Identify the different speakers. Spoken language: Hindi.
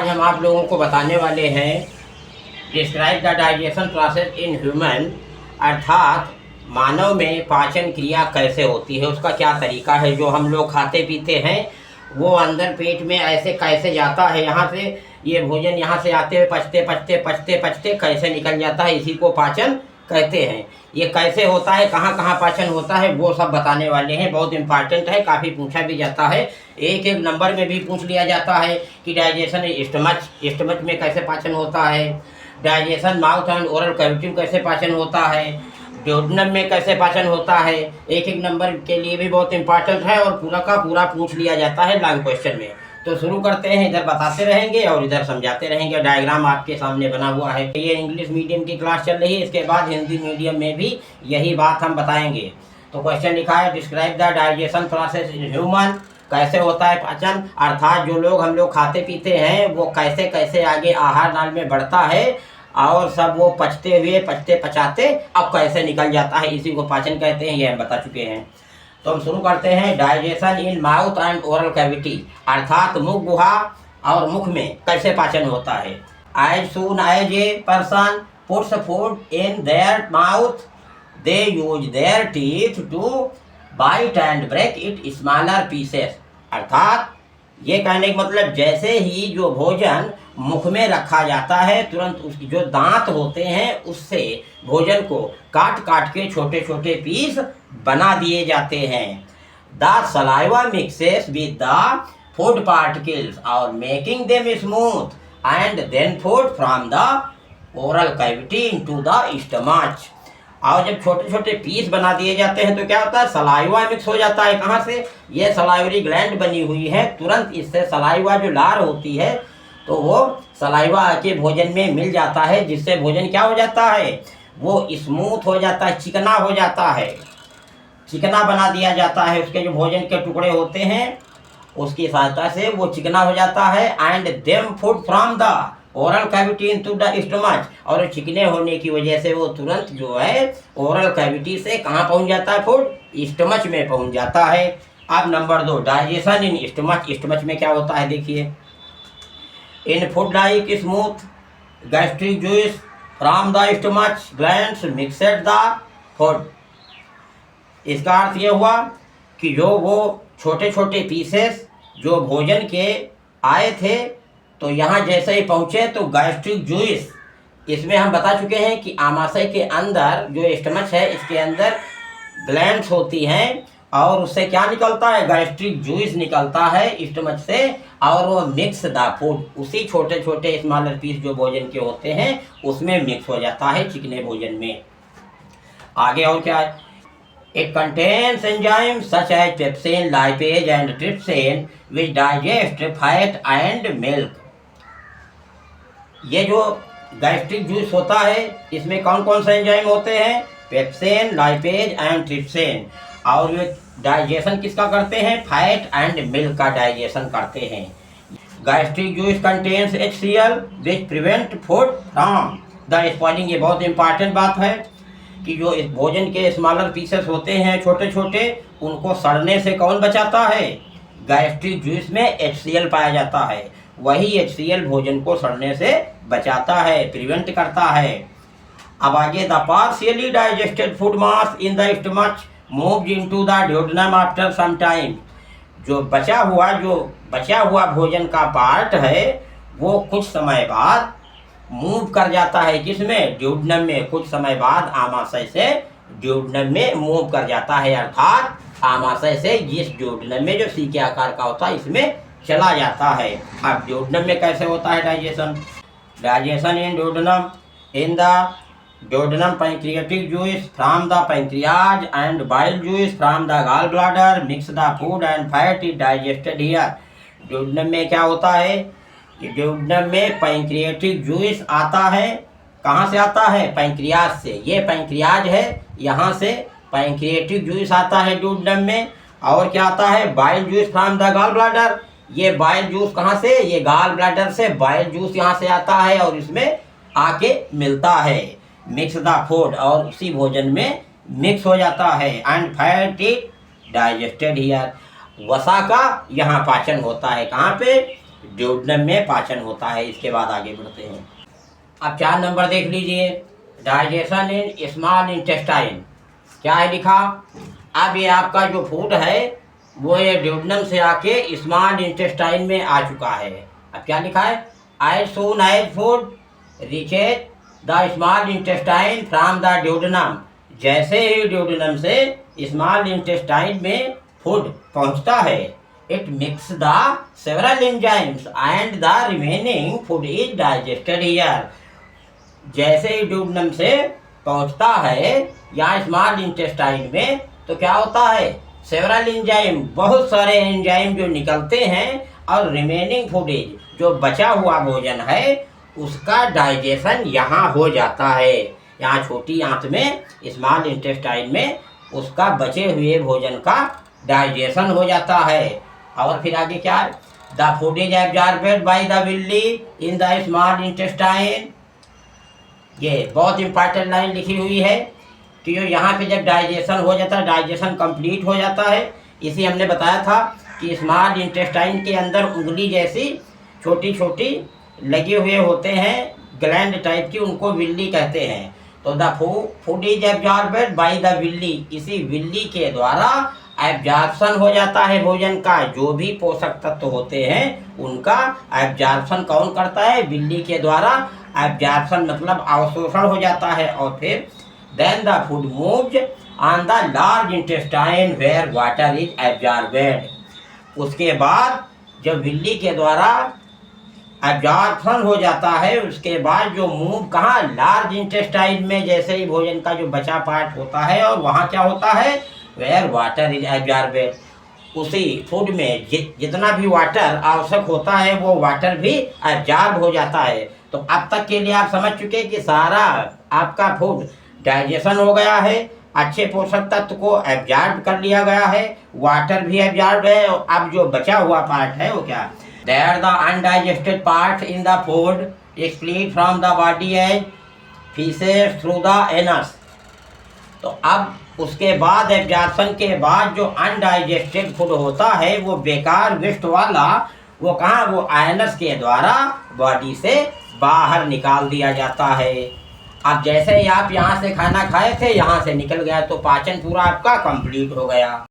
Speaker 1: आज हम आप लोगों को बताने वाले हैं describe the digestion process in human, अर्थात मानव में पाचन क्रिया कैसे होती है, उसका क्या तरीका है। जो हम लोग खाते पीते हैं वो अंदर पेट में ऐसे कैसे जाता है, यहाँ से ये भोजन यहाँ से आते हुए पचते पचते पचते पचते कैसे निकल जाता है, इसी को पाचन कहते हैं। ये कैसे होता है, कहाँ कहाँ पाचन होता है, वो सब बताने वाले हैं। बहुत इंपॉर्टेंट है, काफ़ी पूछा भी जाता है, एक एक नंबर में भी पूछ लिया जाता है कि डाइजेशन स्टमच में कैसे पाचन होता है, digestion mouth and oral cavity में कैसे पाचन होता है, ड्यूडेनम में कैसे पाचन होता है। एक एक नंबर के लिए भी बहुत इंपॉर्टेंट है और पूरा का पूरा पूछ लिया जाता है लॉन्ग क्वेश्चन में। तो शुरू करते हैं, इधर बताते रहेंगे और इधर समझाते रहेंगे। डायग्राम आपके सामने बना हुआ है। ये इंग्लिश मीडियम की क्लास चल रही है, इसके बाद हिंदी मीडियम में भी यही बात हम बताएंगे। तो क्वेश्चन लिखा है describe the digestion process in human, कैसे होता है पाचन, अर्थात जो लोग हम लोग खाते पीते हैं वो कैसे कैसे आगे आहार नाल में बढ़ता है और सब वो पचते हुए पचते पचाते अब कैसे निकल जाता है, इसी को पाचन कहते हैं। ये हम बता चुके हैं। तो हम शुरू करते हैं। Digestion in mouth and oral cavity, अर्थात मुख गुहा और मुख में कैसे पाचन होता है। As soon as a person puts food in their mouth they use their teeth to bite and break it smaller pieces, अर्थात ये कहने का मतलब जैसे ही जो भोजन मुख में रखा जाता है तुरंत उसकी जो दांत होते हैं उससे भोजन को काट काट के छोटे छोटे पीस बना दिए जाते हैं। The saliva mixes with the food particles और making them smooth and then food from the oral cavity into the stomach. और जब छोटे छोटे पीस बना दिए जाते हैं तो क्या होता है, सलाइवा मिक्स हो जाता है। कहाँ से, ये सलाइवरी ग्लैंड बनी हुई है, तुरंत इससे सलाइवा जो लार होती है तो वो सलाइवा आके भोजन में मिल जाता है, जिससे भोजन क्या हो जाता है, वो स्मूथ हो जाता है, चिकना हो जाता है, चिकना बना दिया जाता है। उसके जो भोजन के टुकड़े होते हैं उसकी सहायता से वो चिकना हो जाता है। And them food from the oral cavity into the stomach, और चिकने होने की वजह से वो तुरंत जो है ओरल कैविटी से कहाँ पहुँच जाता है, फूड स्टमच में पहुँच जाता है। अब नंबर 2, डाइजेशन इन स्टमच। स्टमच में क्या होता है देखिए, इन food like smooth gastric juice from the stomach glands mixed the food. इसका अर्थ ये हुआ कि जो वो छोटे छोटे पीसेस जो भोजन के आए थे तो यहाँ जैसे ही पहुँचे तो गैस्ट्रिक जूस, इसमें हम बता चुके हैं कि आमाशय के अंदर जो स्टमच है इसके अंदर ग्लैंड्स होती हैं और उससे क्या निकलता है, गैस्ट्रिक जूस निकलता है स्टमच से, और वो मिक्स द फूड, उसी छोटे छोटे स्मॉलर पीस जो भोजन के होते हैं उसमें मिक्स हो जाता है चिकने भोजन में। आगे और क्या है, it contains enzymes such as pepsin, lipase and trypsin which digest fat and milk। ये जो गैस्ट्रिक जूस होता है इसमें कौन कौन से एंजाइम होते हैं, पेप्सिन, लाइपेज एंड ट्रिप्सिन, और ये डाइजेशन किसका करते हैं, फैट एंड मिल्क का डाइजेशन करते हैं। Gastric juice contains HCl which prevent food from the spoiling। ये बहुत इंपॉर्टेंट बात है कि जो इस भोजन के स्मॉलर पीसेस होते हैं छोटे छोटे, उनको सड़ने से कौन बचाता है, गैस्ट्रिक जूस में HCl पाया जाता है, वही HCl भोजन को सड़ने से बचाता है, प्रिवेंट करता है। अब आगे, the partially digested food mass in the stomach moved into the duodenum after some time. जो बचा हुआ भोजन का पार्ट है वो कुछ समय बाद मूव कर जाता है, किसमें, ड्यूडेनम में। कुछ समय बाद आमाशय से ड्यूडेनम में मूव कर जाता है, अर्थात आमाशय से जिस ड्यूडेनम में जो सी के आकार का होता है इसमें चला जाता है। अब ड्यूडेनम में कैसे होता है digestion, digestion in duodenum, in the duodenum pancreatic juice from the pancreas and bile juice from the gall bladder mix the food and fat is digested here. Duodenum में क्या होता है, ड्यूडेनम में पैंक्रियाटिक जूस आता है, कहाँ से आता है, पैंक्रियाज से। ये पैंक्रियाज है, यहाँ से पैंक्रियाटिक जूस आता है ड्यूडेनम में। और क्या आता है, bile juice from the gall bladder. ये बाइल जूस कहाँ से, ये गॉल ब्लैडर से बाइल जूस यहाँ से आता है और इसमें आके मिलता है। मिक्स द फूड, और उसी भोजन में मिक्स हो जाता है। And fat is digested here, वसा का यहाँ पाचन होता है, कहाँ पे, ड्यूडेनम में पाचन होता है। इसके बाद आगे बढ़ते हैं। अब 4 नंबर देख लीजिए, डाइजेशन इन स्मॉल इंटेस्टाइन। क्या है लिखा? अब ये आपका जो फूड है वो ये ड्यूडेनम से आके स्मॉल इंटेस्टाइन में आ चुका है। अब क्या लिखा है? As soon as food reaches the small intestine from the duodenum. जैसे ही ड्यूडेनम से स्मॉल इंटेस्टाइन में फूड पहुंचता है, it mix the several enzymes and the remaining food is digested here. जैसे ही ड्यूडेनम से पहुंचता है या स्मॉल इंटेस्टाइन में, तो क्या होता है? सेवरल एंजाइम, बहुत सारे एंजाइम जो निकलते हैं और रिमेनिंग फूडेज, जो बचा हुआ भोजन है, उसका डाइजेशन यहाँ हो जाता है। यहाँ छोटी आंत में, स्मॉल इंटेस्टाइन में उसका बचे हुए भोजन का डाइजेशन हो जाता है। और फिर आगे क्या है? The food is एब्जॉर्बेड by the Willey in the small intestine. ये बहुत इंपॉर्टेंट लाइन लिखी हुई है कि यहाँ पे जब डाइजेशन हो जाता है, डाइजेशन कंप्लीट हो जाता है। इसी हमने बताया था कि स्मॉल इंटेस्टाइन के अंदर उंगली जैसी छोटी छोटी लगे हुए होते हैं, ग्लैंड टाइप की, उनको विल्ली कहते हैं। तो the food is एब्जॉर्बेड by the Willey, इसी विल्ली के द्वारा एब्जॉर्प्शन हो जाता है भोजन का। जो भी पोषक तत्व होते हैं उनका एब्जॉर्प्शन कौन करता है? विल्ली के द्वारा एब्जॉर्प्शन मतलब अवशोषण हो जाता है। और फिर then the food moves on the large intestine where water is absorbed. उसके बाद जब विल्ली के द्वारा एब्जॉर्प्शन हो जाता है, उसके बाद जो मूव कहाँ? लार्ज इंटेस्टाइन में। जैसे ही भोजन का जो बचा पार्ट होता है और वहाँ क्या होता है? Where water is absorbed. उसी फूड में जितना भी वाटर आवश्यक होता है वो वाटर भी एब्जॉर्ब हो जाता है। तो अब तक के लिए आप समझ चुके कि सारा आपका फूड डाइजेशन हो गया है, अच्छे पोषक तत्व को एब्जॉर्ब कर लिया गया है, वाटर भी एब्जॉर्ब है। और अब जो बचा हुआ पार्ट है वो क्या? There the undigested part in the food excrete from the body as feces through the anus। तो अब उसके बाद एब्जॉर्प्शन के बाद जो अनडाइजेस्टेड फूड होता है वो बेकार वेस्ट वाला, वो कहाँ? वो एनस के द्वारा बॉडी से बाहर निकाल दिया जाता है। अब जैसे ही आप यहाँ से खाना खाए थे, यहाँ से निकल गया, तो पाचन पूरा आपका कंप्लीट हो गया।